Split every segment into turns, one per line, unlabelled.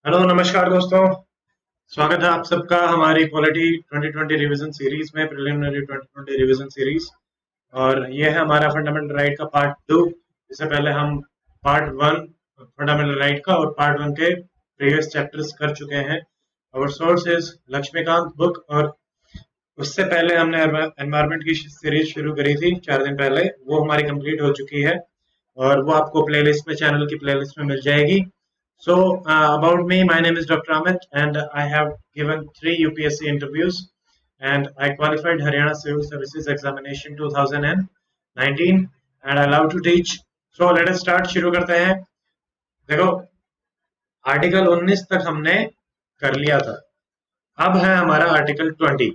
Hello नमस्कार दोस्तों। स्वागत है आप सबका हमारी पॉलिटी 2020 रिवीजन सीरीज में, प्रिलिमिनरी 2020 रिवीजन सीरीज। और ये है हमारा फंडामेंटल राइट का पार्ट 2। इससे पहले हम पार्ट 1 फंडामेंटल राइट का और पार्ट 1 के प्रीवियस चैप्टर्स कर चुके हैं। और सोर्स इज लक्ष्मीकांत बुक। और उससे पहले हमने एनवायरनमेंट की सीरीज शुरू करी थी 4 दिन पहले, वो हमारी कंप्लीट हो चुकी है और वो आपको प्लेलिस्ट में, चैनल की प्लेलिस्ट में मिल जाएगी। So, about me, my name is Dr. Amit, and I have given 3 UPSC interviews, and I qualified Haryana Civil Services Examination 2019, and I love to teach. So, let us start. शुरू करते हैं। देखो, article 19 तक हमने कर लिया था। अब है हमारा आर्टिकल 20।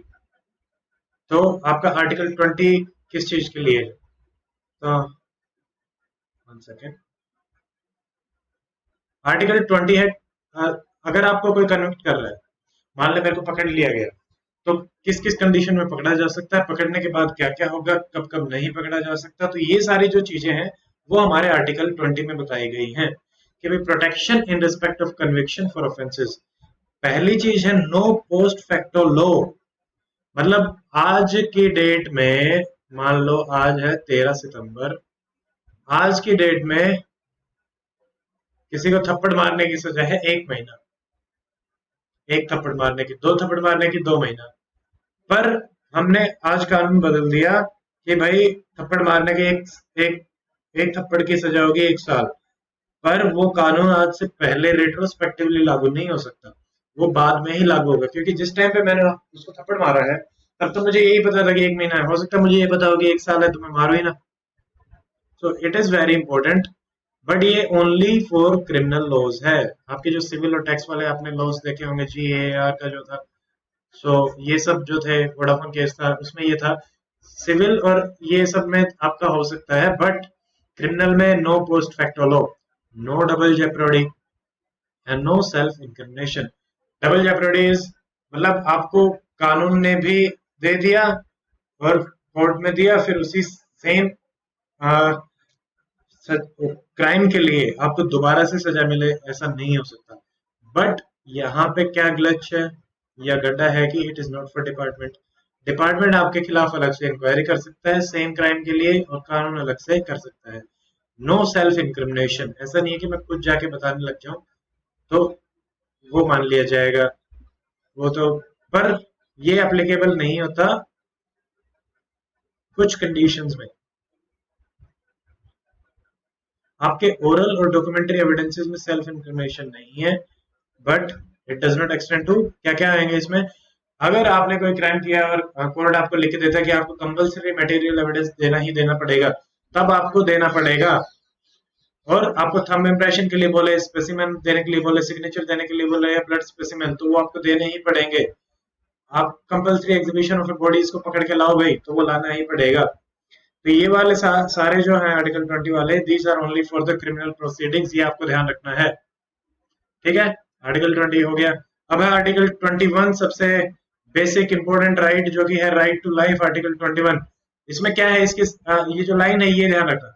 तो आपका आर्टिकल 20 किस चीज के लिए है? तो 1 सेकेंड। आर्टिकल 20 है, अगर आपको कोई कन्विक्ट कर रहा है, मान ले मेरे को पकड़ लिया गया, तो किस किस कंडीशन में पकड़ा जा सकता है, पकड़ने के बाद क्या क्या होगा, कब कब नहीं पकड़ा जा सकता। तो ये सारी जो चीजें हैं वो हमारे आर्टिकल 20 में बताई गई हैं कि भाई protection in respect of conviction for offences. पहली चीज है नो पोस्ट फैक्टो लॉ। मतलब आज की डेट में, मान लो आज है 13 सितंबर, आज की डेट में किसी को थप्पड़ मारने की सजा है 1 महीना, 1 थप्पड़ मारने की, 2 थप्पड़ मारने की 2 महीना। पर हमने आज कानून बदल दिया कि भाई थप्पड़ मारने के एक एक थप्पड़ की सजा होगी 1 साल। पर वो कानून आज से पहले रेट्रोस्पेक्टिवली लागू नहीं हो सकता, वो बाद में ही लागू होगा, क्योंकि जिस टाइम पे मैंने उसको थप्पड़ मारा है तब तो मुझे यही पता था कि 1 महीना है, हो सकता है मुझे ये पता हो कि 1 साल है, तो मैं मारू ही ना। सो it is very important. But ये ओनली फॉर क्रिमिनल लॉज है। आपके जो सिविल और टैक्स वाले आपने लॉज देखे होंगे, GAR का जो था, सो ये सब जो थे, वोडाफोन केस था उसमें ये था। सिविल और ये सब में आपका हो सकता है, बट क्रिमिनल में no post facto law, no double jeopardy and no self incrimination. Double jeopardy is मतलब आपको कानून ने भी दे दिया और कोर्ट में दिया, फिर उसी सेम क्राइम के लिए आपको दोबारा से सजा मिले, ऐसा नहीं हो सकता। बट यहाँ पे क्या ग्लच है या गड्ढा है कि it is not for department. Department आपके खिलाफ अलग से इंक्वायरी कर सकता है सेम क्राइम के लिए, और कानून अलग से कर सकता है। नो सेल्फ इंक्रिमिनेशन, ऐसा नहीं है कि मैं खुद जाके बताने लग जाऊं तो वो मान लिया जाएगा, वो तो। पर ये एप्लीकेबल नहीं होता कुछ कंडीशंस में। आपके ओरल और डॉक्यूमेंट्री एविडेंसेस में सेल्फ इंक्रिमिनेशन नहीं है, but it does not extend to, क्या क्या आएंगे इसमें। अगर आपने कोई क्राइम किया और कोर्ट आपको लिख के देता है कि आपको कंपलसरी मटेरियल एविडेंस देना ही देना पड़ेगा, तब आपको देना पड़ेगा। और आपको थंब इम्प्रेशन के लिए बोले, स्पेसिमेन देने के लिए बोले, सिग्नेचर देने के लिए बोले, या ब्लड स्पेसिमेन, तो वो आपको देने ही पड़ेंगे। आप कंपलसरी एग्जीबिशन ऑफ बॉडीज को पकड़ के लाओ भाई, तो वो लाना ही पड़ेगा। तो ये वाले सारे जो हैं आर्टिकल 20 वाले, these are only for the criminal proceedings, ये आपको ध्यान रखना है। ठीक है, आर्टिकल 20 हो गया। अब है आर्टिकल 21, सबसे बेसिक इंपॉर्टेंट राइट, जो कि है राइट टू लाइफ, आर्टिकल 21। इसमें क्या है, इसकी ये जो लाइन है ये ध्यान रखना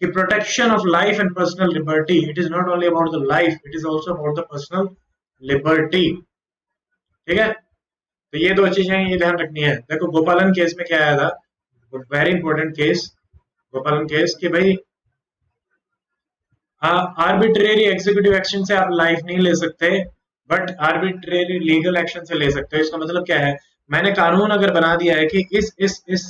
कि protection of life and personal liberty, it is not only about the life, it is also about the personal liberty. ठीक है, तो ये दो चीजें ये ध्यान रखनी है। देखो गोपालन केस में क्या आया था, वेरी इंपॉर्टेंट केस, गोपालन केस, कि भाई आर्बिट्रेरी एग्जीक्यूटिव एक्शन से आप लाइफ नहीं ले सकते, बट आर्बिट्रेरी लीगल एक्शन से ले सकते हो। इसका मतलब क्या है, मैंने कानून अगर बना दिया है कि इस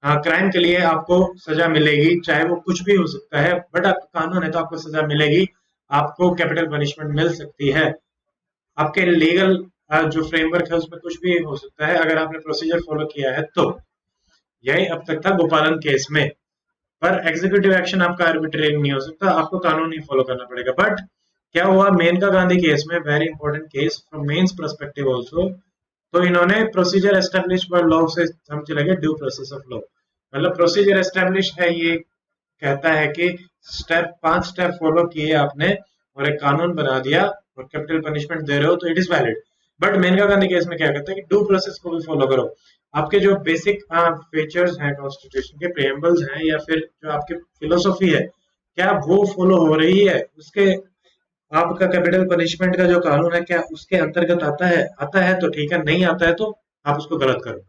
क्राइम के लिए आपको सजा मिलेगी, चाहे वो कुछ भी हो सकता है, बट आपका कानून है तो आपको सजा मिलेगी, आपको कैपिटल पनिशमेंट मिल सकती है। आपके लीगल जो फ्रेमवर्क है उसमें कुछ भी हो सकता है, अगर आपने प्रोसीजर फॉलो किया है तो। यही अब तक था गोपालन केस में। पर एग्जीक्यूटिव एक्शन आपका आर्बिट्रेरी नहीं हो सकता, आपको कानून ही फॉलो करना पड़ेगा। बट क्या हुआ मेनका गांधी केस में, very important case from mains perspective also, तो इन्होंने प्रोसीजर एस्टेब्लिश बाय लॉ से हम चले गए ड्यू प्रोसेस ऑफ लॉ। मतलब प्रोसीजर एस्टेब्लिश है, ये कहता है कि 5 स्टेप फॉलो किए आपने और एक कानून बना दिया और कैपिटल पनिशमेंट दे रहे हो, तो it is valid. But Maneka Gandhi case में क्या कहता है कि ड्यू प्रोसेस को भी फॉलो करो। आपके जो बेसिक फीचर्स हैं कॉन्स्टिट्यूशन के, प्रेम्बल्स हैं, या फिर जो आपकी फिलोसॉफी है, क्या वो फॉलो हो रही है, उसके आपका कैपिटल पनिशमेंट का जो कानून है क्या उसके अंतर्गत आता है तो ठीक है, नहीं आता है तो आप उसको गलत करो।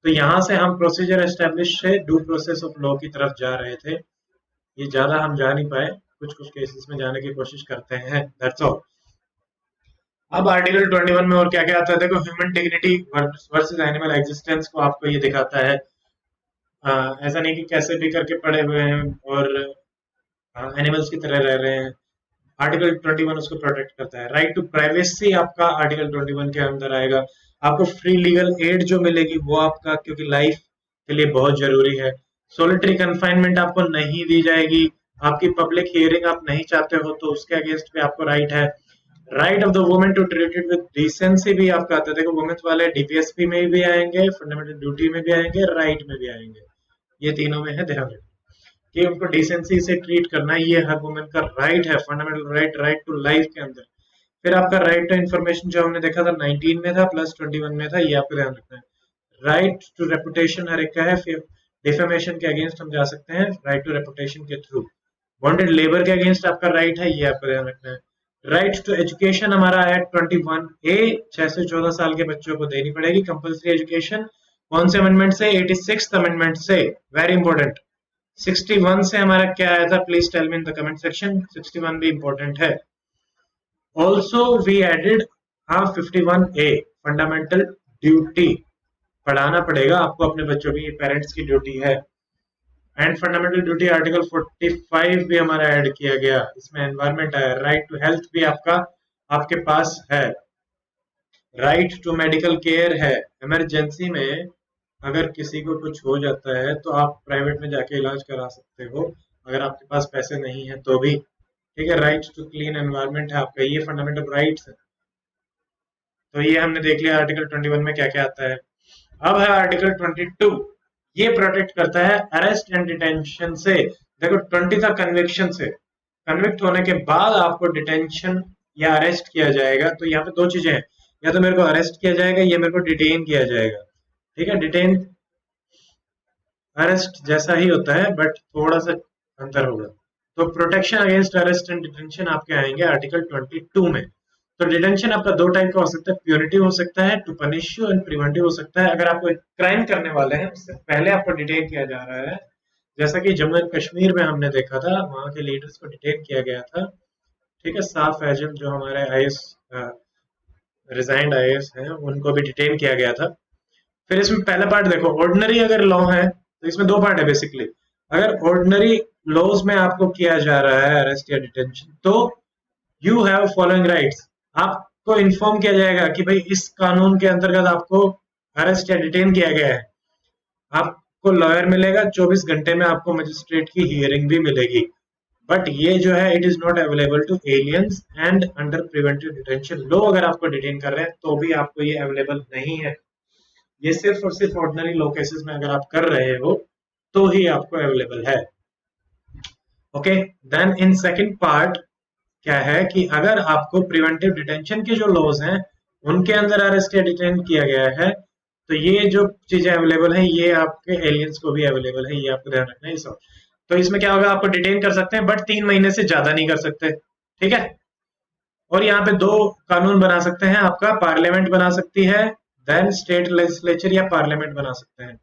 तो यहाँ से हम प्रोसीजर एस्टेब्लिश से ड्यू प्रोसेस ऑफ लॉ की तरफ जा रहे थे। ये ज्यादा हम जा नहीं पाए, कुछ कुछ केसेस में जाने की कोशिश करते हैं, दैट्स ऑल। अब आर्टिकल 21 में और क्या क्या आता है देखो, human dignity versus animal existence को आपको ये दिखाता है। ऐसा नहीं कि कैसे भी करके पड़े हुए हैं और एनिमल्स की तरह रह रहे हैं। आर्टिकल 21 उसको प्रोटेक्ट करता है। राइट टू प्राइवेसी आपका आर्टिकल 21 के अंदर आएगा। आपको फ्री लीगल एड जो मिलेगी वो आपका, क्योंकि लाइफ के लिए बहुत जरूरी है। सोलिटरी कन्फाइनमेंट आपको नहीं दी जाएगी। आपकी पब्लिक हियरिंग आप नहीं चाहते हो तो उसके अगेंस्ट भी आपको राइट है। Right of the women to treated with decency भी आपका आता है। देखो वुमेन्स वाले डीपीएसपी में भी आएंगे, फंडामेंटल ड्यूटी में भी आएंगे, राइट में भी आएंगे। ये तीनों में है, ध्यान रखना कि उनको डिसेंसी से ट्रीट करना, ये हर वुमेन का राइट है, fundamental right, right to life के अंदर। फिर आपका राइट टू इन्फॉर्मेशन जो हमने देखा था 19 में था प्लस 21 में था, ये आपको ध्यान रखना है। राइट टू रेपुटेशन हर एक का है। फिर डिफेमेशन के अगेंस्ट हम जा सकते हैं राइट टू रेपुटेशन के थ्रू। बॉन्डेड लेबर के अगेंस्ट आपका राइट है, ये आपको ध्यान रखना है। राइट टू एजुकेशन हमारा एक्ट 21A 6 से 14 साल के बच्चों को देनी पड़ेगी कंपल्सरी एजुकेशन। कौन से अमेंडमेंट से? 86 अमेंडमेंट से। Very important. 61 से हमारा क्या आया था, please tell me in the comment section. 61 भी इंपॉर्टेंट है। Also we added 51A fundamental duty, पढ़ाना पड़ेगा आपको अपने बच्चों की, पेरेंट्स की ड्यूटी है। एंड फंडामेंटल ड्यूटी आर्टिकल 45 भी हमारा ऐड किया गया, इसमें एनवायरमेंट है। राइट टू हेल्थ भी आपका आपके पास है। राइट टू मेडिकल केयर है। इमरजेंसी में अगर किसी को कुछ हो जाता है तो आप प्राइवेट में जाके इलाज करा सकते हो, अगर आपके पास पैसे नहीं है तो भी। ठीक है। राइट टू क्लीन एनवायरनमेंट है आपका, ये फंडामेंटल राइट्स है। तो ये हमने देख लिया आर्टिकल 21 में क्या क्या आता है। अब है आर्टिकल 22। ये प्रोटेक्ट करता है अरेस्ट एंड डिटेंशन से। देखो 20 था कन्विक्शन से, कन्विक्ट होने के बाद आपको डिटेंशन या अरेस्ट किया जाएगा। तो यहाँ पे दो चीजें हैं, या तो मेरे को अरेस्ट किया जाएगा या मेरे को डिटेन किया जाएगा। ठीक है। डिटेन अरेस्ट जैसा ही होता है बट थोड़ा सा अंतर होगा। तो protection against arrest and detention आपके आएंगे आर्टिकल 22 में। तो डिटेंशन आपका दो टाइप का हो सकता है, प्यूनिटिव हो सकता है, to punish you, and preventive हो सकता है। अगर आप कोई क्राइम करने वाले हैं उससे पहले आपको डिटेन किया जा रहा है, जैसा कि जम्मू एंड कश्मीर में हमने देखा था, वहां के लीडर्स को डिटेन किया गया था। ठीक है। साफ एजम जो हमारे आईएएस रिजाइंड आईएएस हैं उनको भी डिटेन किया गया था। फिर इसमें पहला पार्ट देखो, ऑर्डिनरी अगर लॉ है तो इसमें दो पार्ट है बेसिकली। अगर ऑर्डिनरी लॉज में आपको किया जा रहा है अरेस्ट या डिटेंशन तो यू हैव फॉलोइंग राइट्स। आपको इन्फॉर्म किया जाएगा कि भाई इस कानून के अंतर्गत आपको अरेस्ट या डिटेन किया गया है। आपको लॉयर मिलेगा, 24 घंटे में आपको मजिस्ट्रेट की हियरिंग भी मिलेगी। बट ये जो है it is not available to aliens and under preventive detention. लो अगर आपको डिटेन कर रहे हैं तो भी आपको ये अवेलेबल नहीं है। ये सिर्फ और सिर्फ ऑर्डिनरी लो केसेस में अगर आप कर रहे हो तो ही आपको अवेलेबल है। Okay. Then in second part क्या है कि अगर आपको प्रिवेंटिव डिटेंशन के जो लॉज हैं उनके अंदर अरेस्ट या डिटेन किया गया है तो ये जो चीजें अवेलेबल हैं ये आपके एलियंस को भी अवेलेबल है, ये आपको ध्यान रखना है। सब तो इसमें क्या होगा, आपको डिटेन कर सकते हैं बट 3 महीने से ज्यादा नहीं कर सकते। ठीक है। और यहाँ पे दो कानून बना सकते हैं, आपका पार्लियामेंट बना सकती है, देन स्टेट लेजिस्लेचर या पार्लियामेंट बना सकते हैं।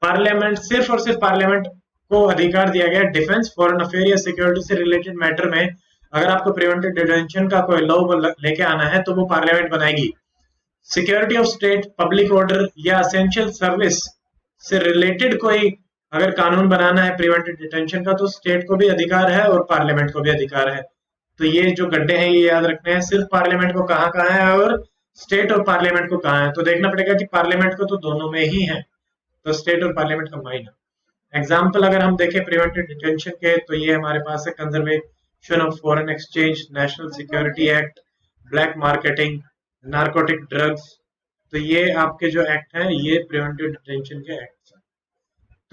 पार्लियामेंट सिर्फ और सिर्फ पार्लियामेंट को अधिकार दिया गया डिफेंस, फॉरेन अफेयर या सिक्योरिटी से रिलेटेड मैटर में अगर आपको प्रिवेंटिव डिटेंशन का कोई लॉ लेके आना है तो वो पार्लियामेंट बनाएगी। Security of state, public order या असेंशियल सर्विस से रिलेटेड कोई अगर कानून बनाना है प्रिवेंटिव डिटेंशन का तो स्टेट को भी अधिकार है और पार्लियामेंट को भी अधिकार है। तो ये जो गड्ढे हैं ये याद रखने हैं, सिर्फ पार्लियामेंट को कहाँ कहाँ है और स्टेट और पार्लियामेंट को कहाँ है। तो देखना पड़ेगा कि पार्लियामेंट को तो दोनों में ही है, तो स्टेट और पार्लियामेंट कंबाइन है। एग्जाम्पल अगर हम देखें प्रिवेंटिव डिटेंशन के तो ये हमारे पास है conservation of foreign exchange, national security act, black marketing, narcotic drugs. तो ये आपके जो एक्ट हैं ये प्रिवेंटिव डिटेंशन के एक्ट हैं।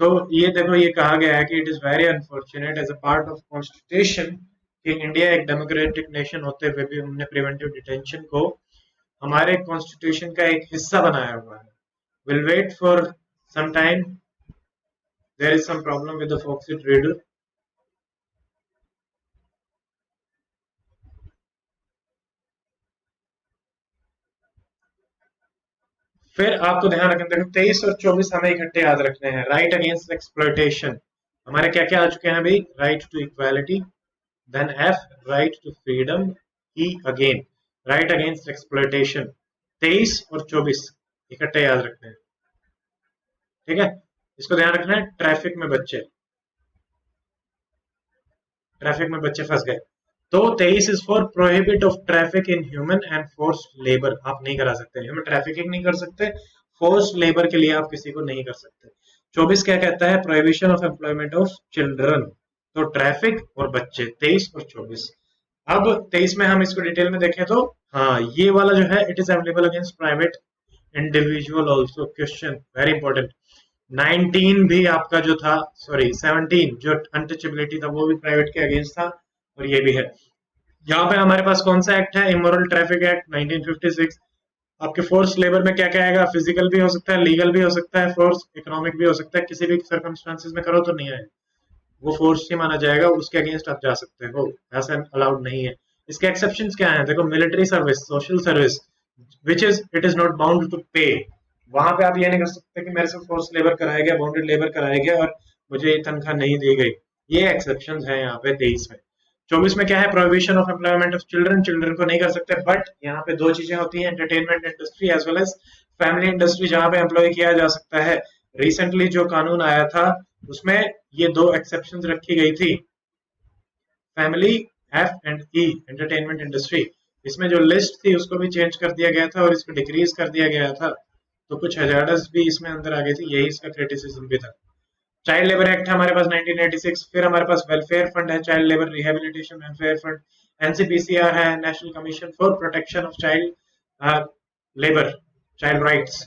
तो ये देखो ये कहा गया है कि it is very unfortunate as a part of constitution कि इंडिया एक डेमोक्रेटिक नेशन होते हुए भी हमने प्रिवेंटिव डिटेंशन को हमारे कॉन्स्टिट्यूशन का एक हिस्सा बनाया हुआ है। Will wait for some time, there is some problem with the Foxit reader. फिर आपको ध्यान रखना, देखो 23 और 24 हमें इकट्ठे याद रखने हैं। राइट अगेंस्ट एक्सप्लॉयटेशन, हमारे क्या क्या आ चुके हैं भाई? Right to equality, then F right to freedom, E again right against exploitation. 23 और 24 इकट्ठे याद रखने हैं, ठीक है। इसको ध्यान रखना है। ट्रैफिक में बच्चे फंस गए, तो 23 is for prohibit of traffic in human and force labour, आप नहीं करा सकते, ह्यूमन ट्रैफिकिंग नहीं कर सकते, फोर्स लेबर के लिए आप किसी को नहीं कर सकते। 24 क्या कहता है? Prohibition of employment of children. तो ट्रैफिक और बच्चे 23 और 24। अब 23 में हम इसको डिटेल में देखें तो हाँ, ये वाला जो है, it is available against private individual also. Question very important. 19 भी आपका जो था, सॉरी 17 जो अनटचेबिलिटी था, वो भी प्राइवेट के अगेंस्ट था, और ये भी है। यहाँ पे हमारे पास कौन सा एक्ट है? Immoral traffic act 1956। आपके फोर्स लेबर में क्या क्या आएगा? फिजिकल भी हो सकता है, लीगल भी हो सकता है, फोर्स इकोनॉमिक भी हो सकता है, किसी भी सर्कमस्टांसिस में करो तो नहीं आएगा, वो फोर्स ही माना जाएगा, उसके अगेंस्ट आप जा सकते हो, ऐसा अलाउड नहीं है। इसके एक्सेप्शंस क्या हैं? देखो, military service, social service, which is it is not bound to pay. वहां पे आप ये नहीं कर सकते कि मेरे से फोर्स लेबर कराया गया, बाउंडेड लेबर कराया गया और मुझे तनख्वाह नहीं दी गई। ये एक्सेप्शन है यहाँ पे 23 में। 24 में क्या है? Prohibition of employment of children, children को नहीं कर सकते, बट यहाँ पे दो चीजें होती हैं, entertainment industry as well as family industry, जहां पे एम्प्लॉय किया जा सकता है। रिसेंटली जो कानून आया था उसमें ये दो एक्सेप्शंस रखी गई थी, family F and E, entertainment industry. इसमें जो लिस्ट थी उसको भी चेंज कर दिया गया था और इसको डिक्रीज कर दिया गया था, तो कुछ हजार्ड्स भी इसमें अंदर आ गई थी, यही इसका क्रिटिसिज्म भी था। चाइल्ड लेबर एक्ट है हमारे पास 1986। फिर हमारे पास वेलफेयर फंड है, child labour rehabilitation welfare fund. NCPCR है, National Commission for Protection of Child Labour, child rights.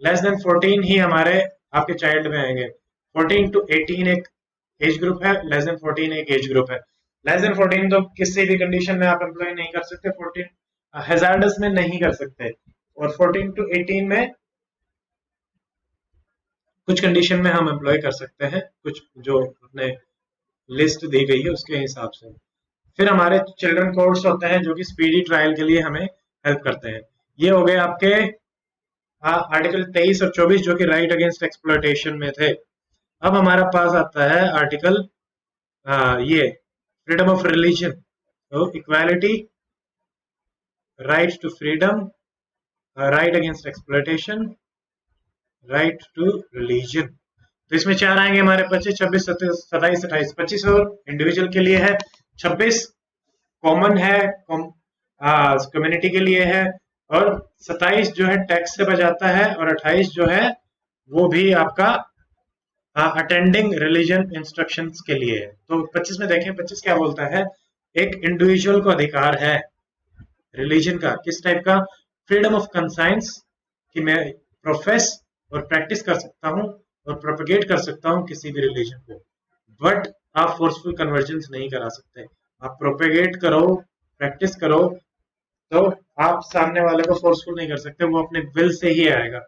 Less than 14 ही हमारे आपके चाइल्ड में आएंगे। 14 टू 18 एक एज ग्रुप है, लेस देन 14 एक एज ग्रुप है। लेस देन 14 तो किसी भी कंडीशन में आप एम्प्लॉय नहीं कर सकते, 14 हैजार्डस में नहीं कर सकते, और 14 टू 18 में कुछ कंडीशन में हम एम्प्लॉय कर सकते हैं, कुछ जो अपने लिस्ट दी गई है उसके हिसाब से। फिर हमारे चिल्ड्रन कोर्ट्स होते हैं जो कि स्पीडी ट्रायल के लिए हमें हेल्प करते हैं। ये हो गए आपके आर्टिकल 23 और 24 जो कि राइट अगेंस्ट एक्सप्लॉयटेशन में थे। अब हमारा पास आता है आर्टिकल ये फ्रीडम ऑफ रिलीजन, तो equality, right to freedom, right against exploitation, right to religion. तो इसमें चार आएंगे हमारे 25, 26, 27, 27, 28। 25 और इंडिविजुअल के लिए है, 26 कॉमन है, कम्युनिटी के लिए है, और 27 जो है टैक्स से बचाता है, और 28 जो है वो भी आपका अटेंडिंग रिलीजन इंस्ट्रक्शंस के लिए है। तो 25 में देखें, 25 क्या बोलता है? एक इंडिविजुअल को अधिकार है रिलीजन का, किस टाइप का? फ्रीडम ऑफ कंसाइंस, कि मैं प्रोफेस और प्रैक्टिस कर सकता हूँ और प्रोपगेट कर सकता हूँ किसी भी रिलीजन को, बट आप फोर्सफुल कन्वर्जन नहीं करा सकते। आप प्रोपेगेट करो, प्रैक्टिस करो, तो आप सामने वाले को फोर्सफुल नहीं कर सकते, वो अपने विल से ही आएगा।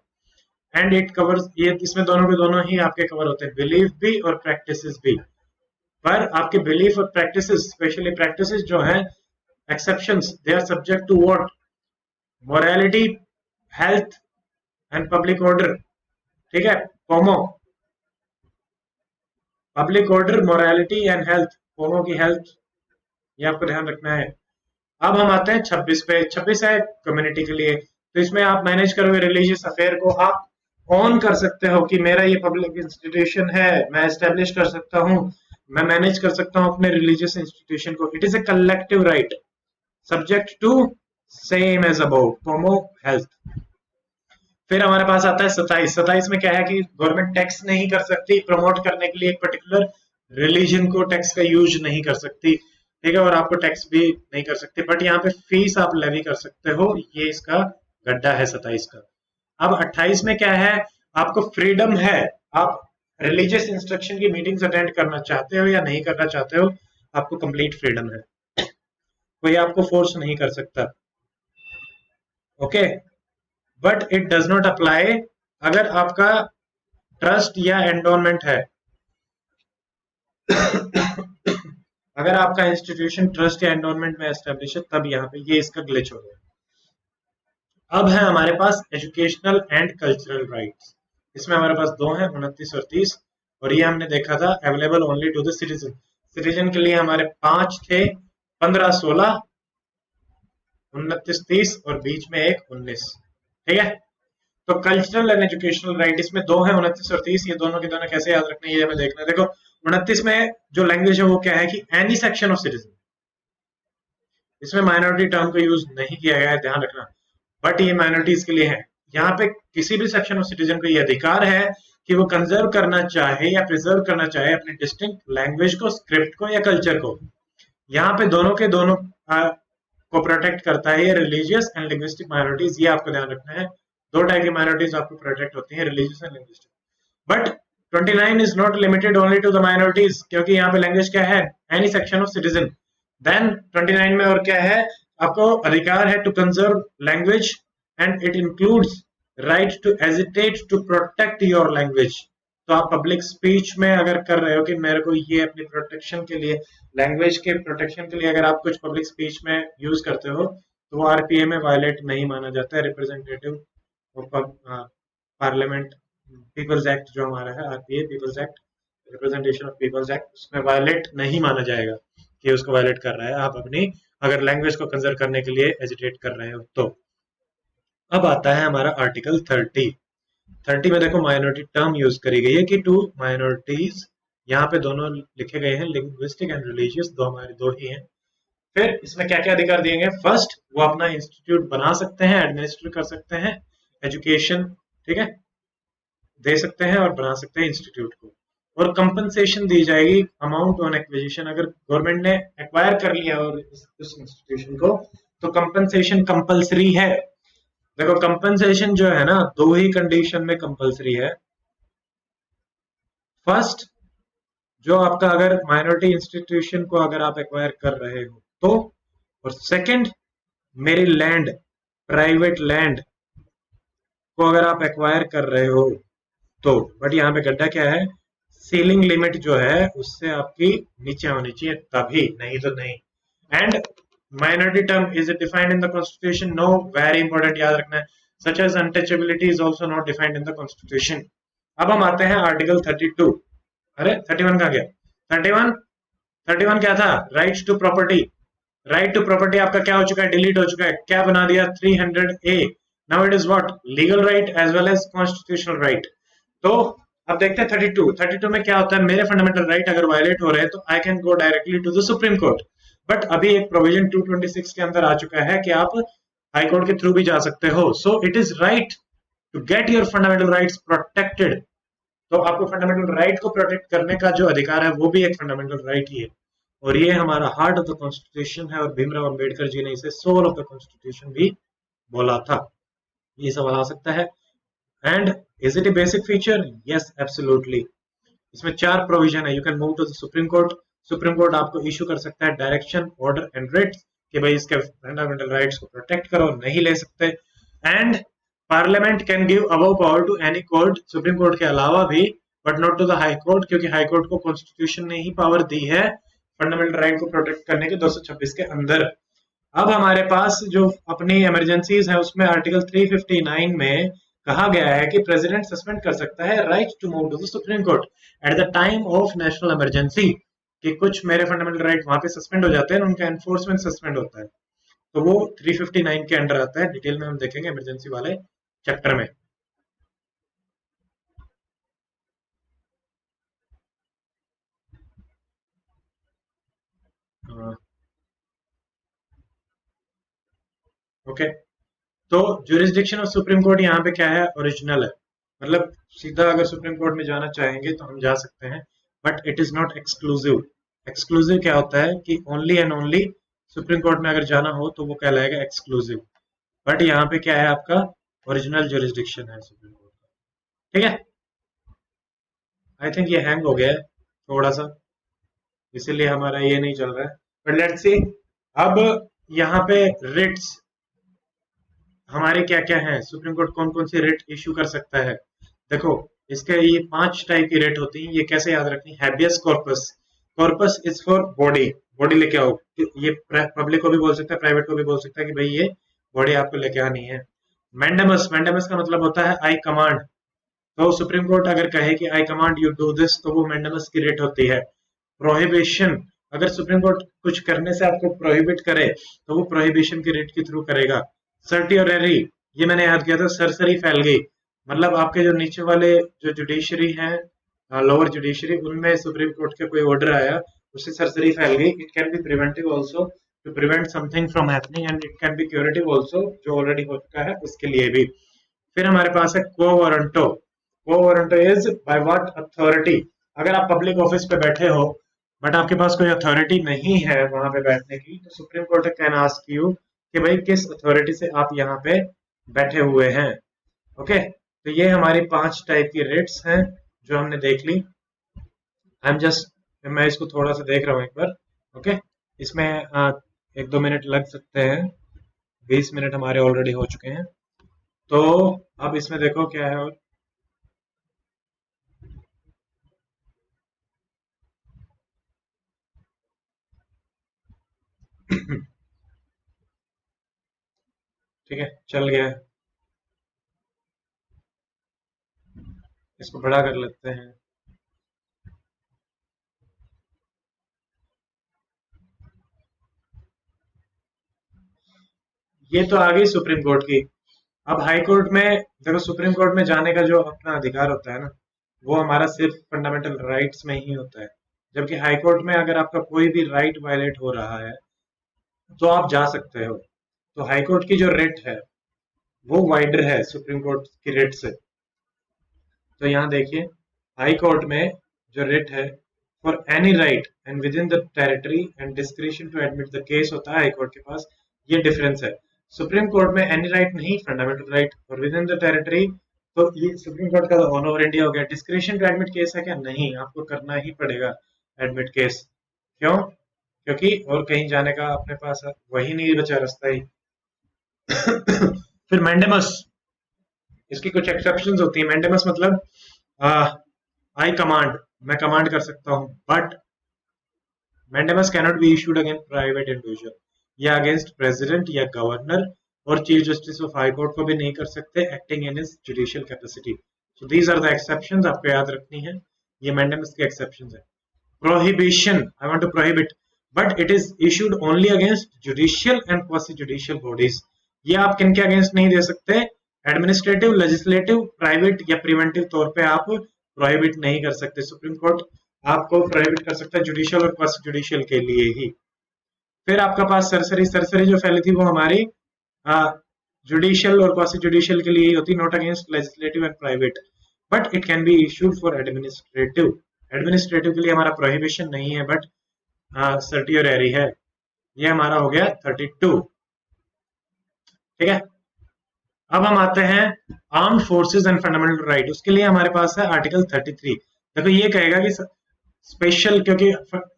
एंड इट कवर्स, ये इसमें दोनों के दोनों ही आपके कवर होते हैं, बिलीफ भी और प्रैक्टिस भी। पर आपके बिलीफ और प्रैक्टिस, स्पेशली प्रैक्टिस जो है, exceptions, they are subject to what? Morality, health and public order, ठीक है, POMO, public order, morality and health, POMO की हेल्थ, ये आपको ध्यान रखना है। अब हम आते हैं 26 पे। 26 है कम्युनिटी के लिए, तो इसमें आप मैनेज करोगे रिलीजियस अफेयर को, आप ऑन कर सकते हो कि मेरा ये पब्लिक इंस्टीट्यूशन है, मैं एस्टेब्लिश कर सकता हूँ, मैं मैनेज कर सकता हूँ अपने रिलीजियस इंस्टीट्यूशन को। It is a collective right subject to same as about POMO health. फिर हमारे पास आता है 27। 27 में क्या है कि गवर्नमेंट टैक्स नहीं कर सकती, प्रमोट करने के लिए एक पर्टिकुलर रिलीजन को टैक्स का यूज नहीं कर सकती, ठीक है, और आपको टैक्स भी नहीं कर सकती, बट यहाँ पे फीस आप लेवी कर सकते हो, ये इसका गड्ढा है 27 का। अब 28 में क्या है? आपको फ्रीडम है, आप रिलीजियस इंस्ट्रक्शन की मीटिंग्स अटेंड करना चाहते हो या नहीं करना चाहते हो, आपको कंप्लीट फ्रीडम है, कोई आपको फोर्स नहीं कर सकता, okay. But it does not apply अगर आपका ट्रस्ट या एंडोनमेंट है। अगर आपका इंस्टीट्यूशन ट्रस्ट या एंडोनमेंट में एस्टेब्लिश है, तब यहाँ पे ये इसका ग्लिच हो गया। अब है हमारे पास एजुकेशनल एंड कल्चरल राइट्स। इसमें हमारे पास दो हैं, 29 और 30। और ये हमने देखा था available only to the citizen. Citizen के लिए हमारे पांच थे, 15, 16, 29, 30 और बीच में एक 19। ठीक है। तो कल्चरल एंड एजुकेशनल राइट इसमें दो है, 29 और 30। ये दोनों के दोनों कैसे याद रखने ये हमें देखना है। देखो 29 में जो लैंग्वेज है वो क्या है कि एनी सेक्शन ऑफ सिटीजन। इसमें माइनॉरिटी टर्म को यूज नहीं किया गया है, ध्यान रखना। बट ये माइनॉरिटीज के लिए है। यहाँ पे किसी भी सेक्शन ऑफ सिटीजन को ये अधिकार है कि वो कंजर्व करना चाहे या प्रिजर्व करना चाहे अपनी डिस्टिंक्ट लैंग्वेज को, स्क्रिप्ट को या कल्चर को। यहाँ पे दोनों के दोनों को प्रोटेक्ट करता है ये रिलीजियस एंड लिंग्विस्टिक माइनॉरिटीज। ये आपको ध्यान रखना है, दो टाइप की माइनॉरिटीज आपको प्रोटेक्ट होती है, religious and linguistic. But 29 is not limited only to the minorities, क्योंकि यहाँ पे लैंग्वेज क्या है, any section of citizen. Then 29 में और क्या है, आपको अधिकार है to conserve language and it includes right to agitate to protect your language. तो आप पब्लिक स्पीच में अगर कर रहे हो कि मेरे को ये अपनी प्रोटेक्शन के लिए, लैंग्वेज के प्रोटेक्शन के लिए अगर आप कुछ पब्लिक स्पीच में यूज करते हो तो वो आरपीए में वायलेट नहीं माना जाता है। रिप्रेजेंटेटिव पार्लियामेंट पीपल्स एक्ट जो हमारा है, RPA people's act, representation of people's act, उसमें वायलेट नहीं माना जाएगा कि उसको वायलेट कर रहा है आप अपनी, अगर लैंग्वेज को कंजर्व करने के लिए एजिटेट कर रहे हो तो। अब आता है हमारा आर्टिकल 30। 30 में देखो माइनॉरिटी टर्म यूज करी गई है कि टू माइनॉरिटीज, यहाँ पे दोनों लिखे गए हैं, लिंग्विस्टिक एंड रिलीजियस, दो हमारे दो ही हैं। फिर इसमें क्या क्या अधिकार दिए गए, फर्स्ट वो अपना इंस्टीट्यूट बना सकते हैं, एडमिनिस्टर कर सकते हैं, एजुकेशन, ठीक है, दे सकते हैं और बना सकते हैं इंस्टीट्यूट को। और कंपनसेशन दी जाएगी अमाउंट ऑन एक्विजिशन। अगर गवर्नमेंट ने एक्वायर कर लिया और उस इंस्टीट्यूशन को तो कंपनसेशन कंपलसरी है। देखो कंपनसेशन जो है ना, दो ही कंडीशन में कंपलसरी है। फर्स्ट, जो आपका अगर माइनॉरिटी इंस्टीट्यूशन को अगर आप एक्वायर कर रहे हो तो, और सेकंड, मेरी लैंड, प्राइवेट लैंड को अगर आप एक्वायर कर रहे हो तो। बट यहाँ पे गड्ढा क्या है, सीलिंग लिमिट जो है उससे आपकी नीचे होनी चाहिए, तभी, नहीं तो नहीं। And minority term is defined in the constitution, no, very important, याद रखना है। Such as untouchability is also not defined in the constitution. अब हम आते हैं आर्टिकल 32। अरे 31 कहाँ गया, 31, 31 क्या था, right to property. Right to property आपका क्या हो चुका है, डिलीट हो चुका है। क्या बना दिया, 300A। Now it is what, legal right as well as constitutional right. तो अब देखते हैं 32। 32 में क्या होता है, मेरे फंडामेंटल राइट अगर वायलेट हो रहे हैं तो I can go directly to the supreme court. But अभी एक प्रोविजन 226 के अंदर आ चुका है कि आप हाई कोर्ट के थ्रू भी जा सकते हो। So it is right to get your fundamental rights protected. तो आपको फंडामेंटल राइट को प्रोटेक्ट करने का जो अधिकार है वो भी एक फंडामेंटल राइट ही है। और ये हमारा हार्ट ऑफ द कॉन्स्टिट्यूशन है, और भीमराव अंबेडकर जी ने इसे सोल ऑफ द कॉन्स्टिट्यूशन भी बोला था। ये सवाल आ सकता है। And is it a basic feature, yes absolutely. इसमें चार प्रोविजन है, you can move to the supreme court. Supreme court आपको इशू कर सकता है डायरेक्शन, ऑर्डर एंड रिट कि भाई इसके फंडामेंटल राइट्स को प्रोटेक्ट करो, नहीं ले सकते। And parliament can give above power to any court, supreme court के अलावा भी, but not to the high court, क्योंकि हाई कोर्ट को कॉन्स्टिट्यूशन ने ही पावर दी है फंडामेंटल राइट को प्रोटेक्ट करने के 226 के अंदर। अब हमारे पास जो अपनी इमरजेंसीज है उसमें आर्टिकल 359 में कहा गया है कि प्रेसिडेंट सस्पेंड कर सकता है right to move to the supreme court at the time of national emergency. कि कुछ मेरे फंडामेंटल राइट वहां पे सस्पेंड हो जाते हैं, उनका एनफोर्समेंट सस्पेंड होता है, तो वो 359 के अंडर आता है। डिटेल में हम देखेंगे इमरजेंसी वाले चैप्टर में। ओके, तो जुरिस्डिक्शन ऑफ सुप्रीम कोर्ट यहाँ पे क्या है, ओरिजिनल है। मतलब सीधा अगर सुप्रीम कोर्ट में जाना चाहेंगे तो हम जा सकते हैं, but it is not exclusive. Exclusive क्या होता है कि only and only supreme court में अगर जाना हो तो वो कहलाएगा एक्सक्लूसिव। बट यहाँ पे क्या है, आपका ओरिजिनल जुरिस्डिक्शन है सुप्रीम कोर्ट का। ठीक है, आई थिंक ये हैंग हो गया है थोड़ा सा, इसीलिए हमारा ये नहीं चल रहा है। But let's see. अब यहाँ पे रिट्स हमारे क्या क्या हैं, सुप्रीम कोर्ट कौन कौन सी रिट इश्यू कर सकता है। देखो इसके ये 5 टाइप की रिट होती हैं, ये कैसे याद रखनी, habeas corpus. Corpus is for body, body लेके आओ। ये पब्लिक को भी बोल सकता है, प्राइवेट को भी बोल सकता है कि भाई ये बॉडी आपको लेके आनी है। मैंडेमस, मैंडेमस का मतलब होता है आई कमांड। तो सुप्रीम कोर्ट अगर कहे कि आई कमांड यू डू दिस, तो वो मैंडेमस की रेट होती है। प्रोहिबिशन, अगर सुप्रीम कोर्ट कुछ करने से आपको प्रोहिबिट करे तो वो प्रोहिबिशन की रेट के थ्रू करेगा। सर्टियोररी, ये मैंने याद किया था, सरसरी फैल गई, मतलब आपके जो नीचे वाले जो जुडिशरी हैं, लोअर जुडिशरी, उनमें सुप्रीम कोर्ट का कोई ऑर्डर आया, उससे सरसरी फैल गई। It can be preventive also, to prevent something from happening, and it can be curative also, जो ऑलरेडी हो चुका है उसके लिए भी। फिर हमारे पास है को वारंटो। को warranto is by what authority. अगर आप पब्लिक ऑफिस पे बैठे हो बट आपके पास कोई अथॉरिटी नहीं है वहां पे बैठने की, तो supreme court can ask you कि भाई किस अथॉरिटी से आप यहाँ पे बैठे हुए हैं। ओके, तो ये हमारी 5 टाइप की रेट्स हैं जो हमने देख ली। आई एम जस्ट, मैं इसको थोड़ा सा देख रहा हूँ एक बार। ओके, इसमें 1-2 मिनट लग सकते हैं, 20 मिनट हमारे ऑलरेडी हो चुके हैं। तो अब इसमें देखो क्या है और ठीक है, चल गया है। इसको बड़ा कर लेते हैं। ये तो आ गई सुप्रीम कोर्ट की। अब हाई कोर्ट में देखो, सुप्रीम कोर्ट में जाने का जो अपना अधिकार होता है ना, वो हमारा सिर्फ फंडामेंटल राइट्स में ही होता है। जबकि हाई कोर्ट में अगर आपका कोई भी राइट वायलेट हो रहा है तो आप जा सकते हो। तो हाई कोर्ट की जो रेट है वो वाइडर है सुप्रीम कोर्ट की रेट से। तो यहाँ देखिए, हाई कोर्ट में जो रेट है, for any right and within the territory and discretion to admit the case, होता है हाई कोर्ट के पास। ये डिफरेंस है। सुप्रीम कोर्ट में एनी राइट नहीं, फंडामेंटल राइट, और विद इन द टेरिटरी। तो ये सुप्रीम कोर्ट का ऑल ओवर इंडिया हो गया। डिस्क्रिशन टू एडमिट केस है क्या? नहीं, आपको करना ही पड़ेगा एडमिट केस। क्यों? क्योंकि और कहीं जाने का अपने पास वही नहीं बचा रास्ता ही। फिर मैंडेमस, इसकी कुछ एक्सेप्शंस होती है। मैंडेमस मतलब आई कमांड, मैं कमांड कर सकता हूं, but mandamus cannot be issued against private individual, या अगेंस्ट प्रेसिडेंट या गवर्नर, और chief justice of high court को भी नहीं कर सकते acting in his judicial capacity. So these are the exceptions, आपको याद रखनी है। ये मैंडेमस के एक्सेप्शंस है। Prohibition, I want to prohibit, but it is issued only against judicial and quasi judicial bodies. ये आप किन के अगेंस्ट नहीं दे सकते? एडमिनिस्ट्रेटिव, लेजिस्लेटिव, प्राइवेट या प्रिवेंटिव तौर पे आप प्रोहिबिट नहीं कर सकते। सुप्रीम कोर्ट आपको प्रोहिबिट कर सकता है जुडिशियल और क्वासी जुडिशियल के लिए ही। फिर आपका पास सरसरी, सरसरी जो फैली थी वो हमारी जुडिशियल और क्वासी जुडिशियल के लिए ही होती, not against legislative and private, but it can be issued for administrative. Administrative के लिए हमारा प्रोहिबिशन नहीं है, बट सर्टियोररी है। ये हमारा हो गया 32। ठीक है, अब हम आते हैं arm forces and fundamental right. उसके लिए हमारे पास है आर्टिकल 33। देखो, ये कहेगा कि स्पेशल, क्योंकि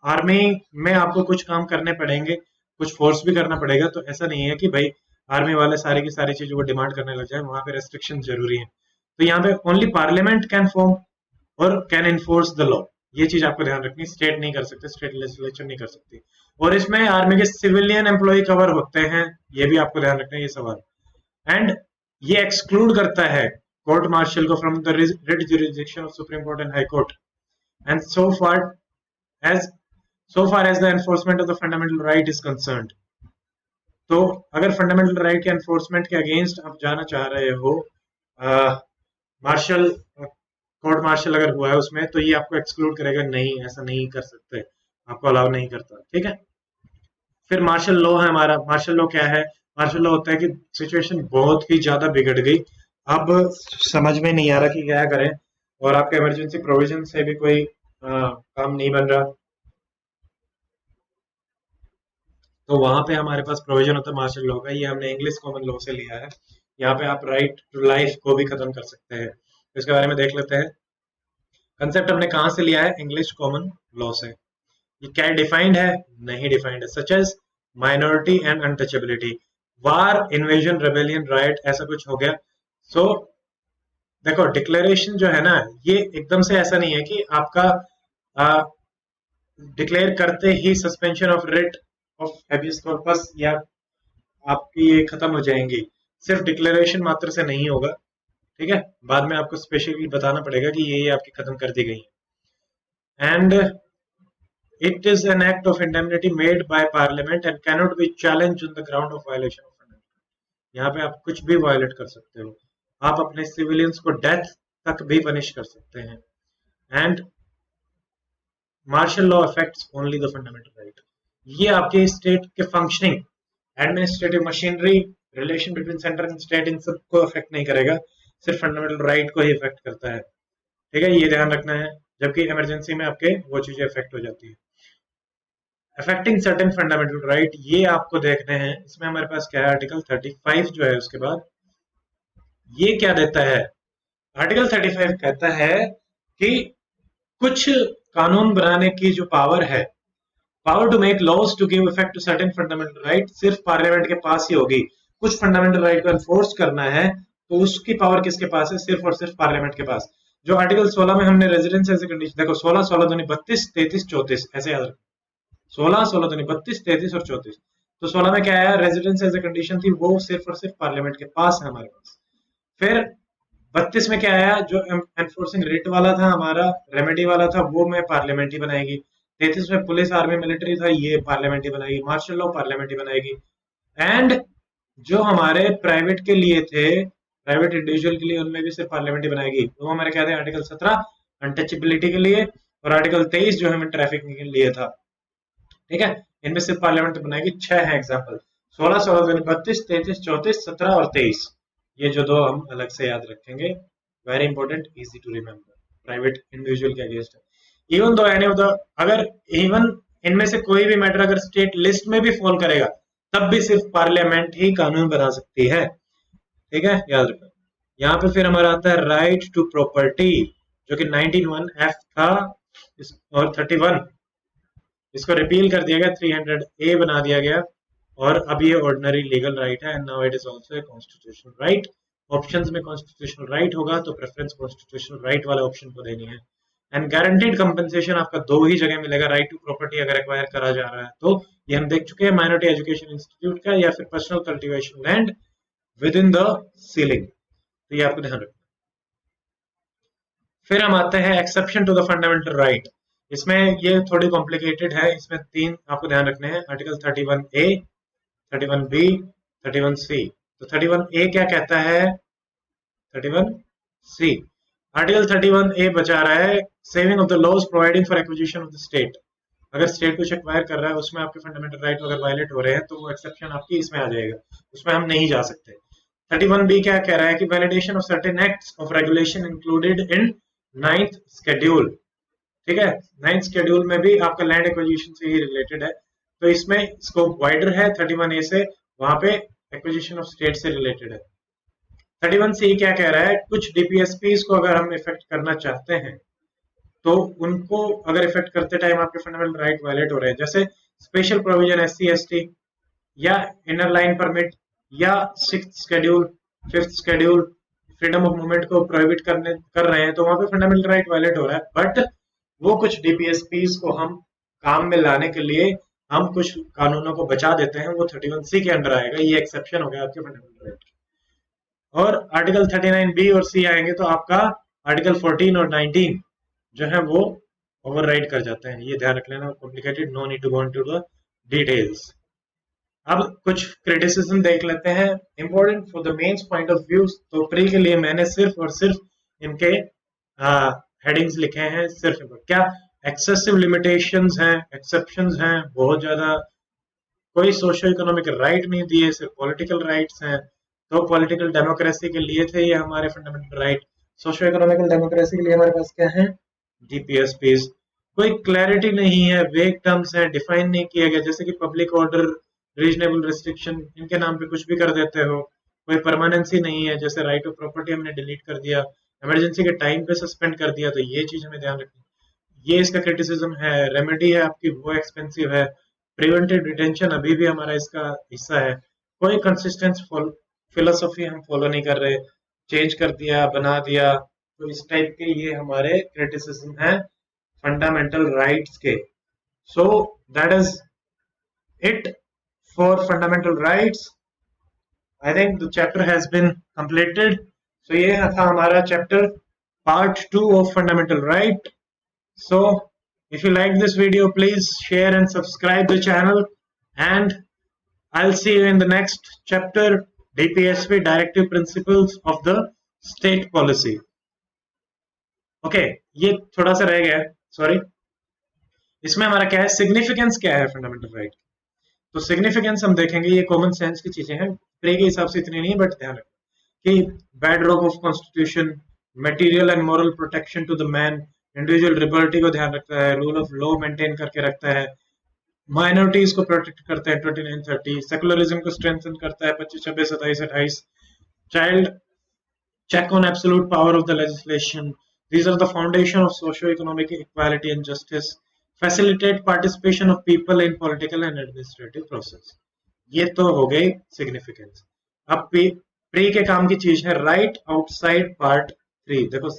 आर्मी में आपको कुछ काम करने पड़ेंगे, कुछ फोर्स भी करना पड़ेगा, तो ऐसा नहीं है कि भाई आर्मी वाले सारी की सारी चीजों को डिमांड करने लग जाए, वहां पे रेस्ट्रिक्शन जरूरी है। तो यहाँ पे ओनली पार्लियामेंट कैन फॉर्म और कैन इन्फोर्स द लॉ। ये चीज आपको ध्यान रखनी, स्टेट नहीं कर सकते, स्टेट लेजिस्लेचर नहीं कर सकती। और इसमें आर्मी के सिविलियन एम्प्लॉय कवर होते हैं, ये भी आपको ध्यान रखना है ये सवाल। एंड ये एक्सक्लूड करता है कोर्ट मार्शल को from the writ jurisdiction of supreme court and high court, and as so far as the enforcement of the fundamental right is concerned। तो अगर फंडामेंटल राइट के एनफोर्समेंट के अगेंस्ट आप जाना चाह रहे हो, मार्शल, कोर्ट मार्शल अगर हुआ है उसमें, तो ये आपको एक्सक्लूड करेगा, नहीं ऐसा नहीं कर सकते, आपको अलाउ नहीं करता। ठीक है, फिर मार्शल लॉ है हमारा। मार्शल लॉ क्या है? मार्शल लॉ होता है कि सिचुएशन बहुत ही ज्यादा बिगड़ गई, अब समझ में नहीं आ रहा कि क्या करें, और आपके इमरजेंसी प्रोविजन से भी कोई काम नहीं बन रहा, तो वहां पे हमारे पास प्रोविजन होता है मार्शल लॉ का। ये हमने इंग्लिश कॉमन लॉ से लिया है। यहाँ पे आप राइट टू लाइफ को भी खत्म कर सकते हैं, तो इसके बारे में देख लेते हैं। कंसेप्ट हमने कहाँ से लिया है? इंग्लिश कॉमन लॉ से। ये क्या डिफाइंड है? नहीं डिफाइंड है। Such as minority and untouchability, war, invasion, rebellion, right, ऐसा कुछ हो गया। सो देखो, डिक्लेरेशन जो है ना, ये एकदम से ऐसा नहीं है कि आपका डिक्लेयर करते ही suspension of writ of habeas corpus या आपकी ये खत्म हो जाएंगी। सिर्फ डिक्लेरेशन मात्र से नहीं होगा, ठीक है, बाद में आपको स्पेशली बताना पड़ेगा कि ये आपकी खत्म कर दी गई है। And it is an act of indemnity made by parliament and cannot be challenge on the ground of violation of fundamental. यहाँ पे आप कुछ भी वायलेट कर सकते हो, आप अपने सिविलियंस को डेथ तक भी पनिश कर सकते हैं। And martial law affects only the fundamental right. ये आपके स्टेट के functioning, administrative machinery, relation between centre and state, इन सबको अफेक्ट नहीं करेगा, सिर्फ फंडामेंटल राइट को ही अफेक्ट करता है, ठीक है, ये ध्यान रखना है। जबकि इमरजेंसी में आपके वो चीजें अफेक्ट हो जाती है। अफेक्टिंग सर्टेन फंडामेंटल राइट, ये आपको देखने हैं। इसमें हमारे पास क्या है, आर्टिकल 35 जो है, उसके बाद ये क्या देता है, आर्टिकल 35 कहता है कि कुछ कानून बनाने की जो पावर है, power to make laws to give effect to certain fundamental right, सिर्फ पार्लियामेंट के पास ही होगी। कुछ फंडामेंटल राइट को एनफोर्स करना है तो उसकी पावर किसके पास है, सिर्फ और सिर्फ पार्लियामेंट के पास। जो आर्टिकल 16 में हमने रेजिडेंस एज ए कंडीशन, देखो 16 16 दूनी 32 33 34, ऐसे याद रखो, 16 16 दूनी 32 33 और 34। तो 16 में क्या है, रेजिडेंस एज ए कंडीशन थी, वो सिर्फ और सिर्फ पार्लियामेंट के पास है हमारे पास। फिर 32 में क्या आया, जो एनफोर्सिंग रेट वाला था हमारा, रेमेडी वाला था, वो में पार्लियामेंट ही बनाएगी। 33 में पुलिस आर्मी मिलिट्री था, ये पार्लियामेंट ही बनाएगी। मार्शल लॉ पार्लियामेंट ही बनाएगी। एंड जो हमारे प्राइवेट के लिए थे, प्राइवेट इंडिविजुअल के लिए, उनमें भी सिर्फ पार्लियामेंट ही बनाएगी। वो हमारे क्या थे, आर्टिकल 17 अनटचेबिलिटी के लिए, और आर्टिकल 23 जो हमें ट्रैफिकिंग के लिए था, ठीक है, इनमें सिर्फ पार्लियामेंट बनाएगी। 6 है एग्जाम्पल, 16 16 32 33 34 17 और 23, ये जो दो हम अलग से याद रखेंगे, very important, easy to remember, private individual के अगेंस्ट है। Even though any of the, अगर इवन इनमें से कोई भी मैटर अगर स्टेट लिस्ट में भी फॉल करेगा, तब भी सिर्फ पार्लियामेंट ही कानून बना सकती है, ठीक है, याद रखो। यहाँ पे फिर हमारा आता है राइट टू प्रॉपर्टी, जो कि 19(1)(f) था, और 31 इसको रिपील कर दिया गया, 300A बना दिया गया, और अब ये ऑर्डिनरी लीगल राइट है, and now it is also a constitutional right. Options में कॉन्स्टिट्यूशनल राइट होगा तो प्रेफरेंस कॉन्स्टिट्यूशनल राइट वाले ऑप्शन को देनी है। एंड गारंटीड कंपनसेशन आपका दो ही जगह मिलेगा, राइट टू प्रॉपर्टी अगर एक्वायर करा जा रहा है तो, ये हम देख चुके हैं, माइनॉरिटी एजुकेशन इंस्टीट्यूट का, या फिर personal cultivation land within the ceiling, तो ये आपको ध्यान रखना। फिर हम आते हैं exception to the fundamental right. इसमें ये थोड़ी कॉम्प्लिकेटेड है, इसमें तीन आपको ध्यान रखने हैं, आर्टिकल 31A, 31B, 31C। तो 31A क्या कहता है, 31C, आर्टिकल 31A बचा रहा है, saving of the laws providing for acquisition of the state. अगर स्टेट कुछ एक्वायर कर रहा है, उसमें आपके फंडामेंटल राइट अगर वायलेट हो रहे हैं, तो वो एक्सेप्शन आपकी इसमें आ जाएगा, उसमें हम नहीं जा सकते। 31B क्या कह रहा है कि validation of certain acts of regulation included in 9th schedule, ठीक है, 9th शेड्यूल में भी आपका लैंड एक्विजिशन से ही रिलेटेड है, तो इसमें स्कोप वाइडर है 31A से, वहां पे एक्विजिशन ऑफ स्टेट से रिलेटेड है। 31C क्या कह रहा है, कुछ डीपीएसपीज को अगर हम इफेक्ट करना चाहते हैं, तो उनको अगर इफेक्ट करते टाइम आपके फंडामेंटल राइट वायलेट हो रहे हैं, जैसे स्पेशल प्रोविजन SC ST, या इनर लाइन परमिट, या 6th schedule, 5th schedule, freedom of movement को प्रोहिबिट कर रहे हैं, तो वहां पे फंडामेंटल राइट वायलेट हो रहा है। बट वो कुछ डीपीएसपीज को हम काम में लाने के लिए हम कुछ कानूनों को बचा देते हैं, वो 31C के अंडर आएगा, ये एक्सेप्शन हो गया आपके फंडामेंटल राइट। और आर्टिकल 39B और C आएंगे तो आपका आर्टिकल 14 और 19 जो है वो ओवरराइड कर जाते हैं, ये ध्यान रख लेना, complicated, no need to go into the details. अब कुछ क्रिटिसिज्म देख लेते हैं, important for the mains point of view. तो प्री के लिए मैंने सिर्फ और सिर्फ इनके हेडिंग्स लिखे हैं, सिर्फ क्या एक्सेसिव लिमिटेशंस हैं, एक्सेप्शंस हैं बहुत ज्यादा, कोई सोशो इकोनॉमिक राइट नहीं दिए, सिर्फ पॉलिटिकल राइट्स हैं। तो पॉलिटिकल डेमोक्रेसी के लिए थे ये हमारे fundamental right, socio economical democracy के लिए हमारे पास क्या है, डीपीएसपीज। कोई क्लैरिटी नहीं है, वेग टर्म्स है, डिफाइन नहीं किया गया, जैसे कि पब्लिक ऑर्डर, रीजनेबल रिस्ट्रिक्शन, इनके नाम पे कुछ भी कर देते हो, कोई परमानेंसी नहीं है, जैसे राइट ऑफ प्रॉपर्टी हमने डिलीट कर दिया, इमरजेंसी के टाइम पे सस्पेंड कर दिया, तो ये चीज हमें ध्यान रखनी, ये इसका क्रिटिसिज्म है। रेमेडी है आपकी वो एक्सपेंसिव है, प्रिवेंटिव डिटेंशन अभी भी हमारा इसका हिस्सा है, कोई कंसिस्टेंस फिलोसफी हम फॉलो नहीं कर रहे, चेंज कर दिया बना दिया, तो इस टाइप के ये हमारे क्रिटिसिज्म है फंडामेंटल राइट्स के। So that is it for fundamental rights. I think the chapter has been completed. So ये था हमारा chapter part 2 of fundamental right. So, if you like this video, please share and subscribe the channel. And I'll see you in the next chapter, DPSP, Directive Principles of the State Policy. Okay, ये थोड़ा सा रह गया है, sorry. इसमें हमारा क्या है, सिग्निफिकेंस क्या है फंडामेंटल राइट. तो सिग्निफिकेंस हम देखेंगे, ये कॉमन सेंस की चीजें हैं, प्रे के हिसाब से इतनी नहीं, बट ध्यान रखें कि bedrock of constitution, material and moral protection to the man, individual liberty को ध्यान रखता है, रूल ऑफ लॉ मेंटेन करके रखता है, माइनॉरिटीज को प्रोटेक्ट करता है 2930, सेकुलरिज्म को स्ट्रेंथन करता है 25, 26, 27, 28, child check on absolute power of the legislation. These are the foundation of socio-economic equality and justice. Facilitate participation of people in political and administrative process. ये तो हो गई सिग्निफिकेंस. अब प्री के काम की चीज है राइट आउटसाइड पार्ट 3. देखो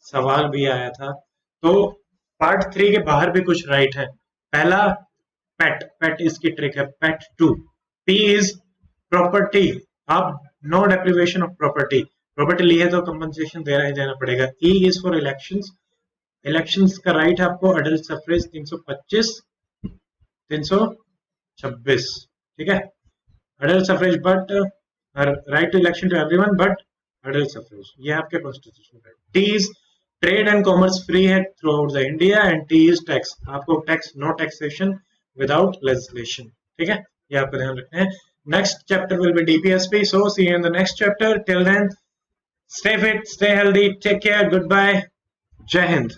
सवाल भी आया था, तो पार्ट 3 के बाहर भी कुछ राइट है. पहला पेट इसकी ट्रिक है. PET 2, P is property. आप नो डेप्रिवेशन ऑफ प्रॉपर्टी ली है तो कंपनसेशन देना पड़ेगा. E is for elections. Elections का राइट है आपको. अडल्ट सफरेज 325, 326, ठीक है. Adult suffrage but right to election to everyone but adult suffrage, ये आपके constitution right. T is trade and commerce free है throughout the India. And T is tax. आपको tax, no taxation without legislation, ठीक है. ये आपको ध्यान रखना है. Next chapter will be DPSP. So see you in the next chapter. Till then, stay fit, stay healthy, take care, goodbye, Jai Hind.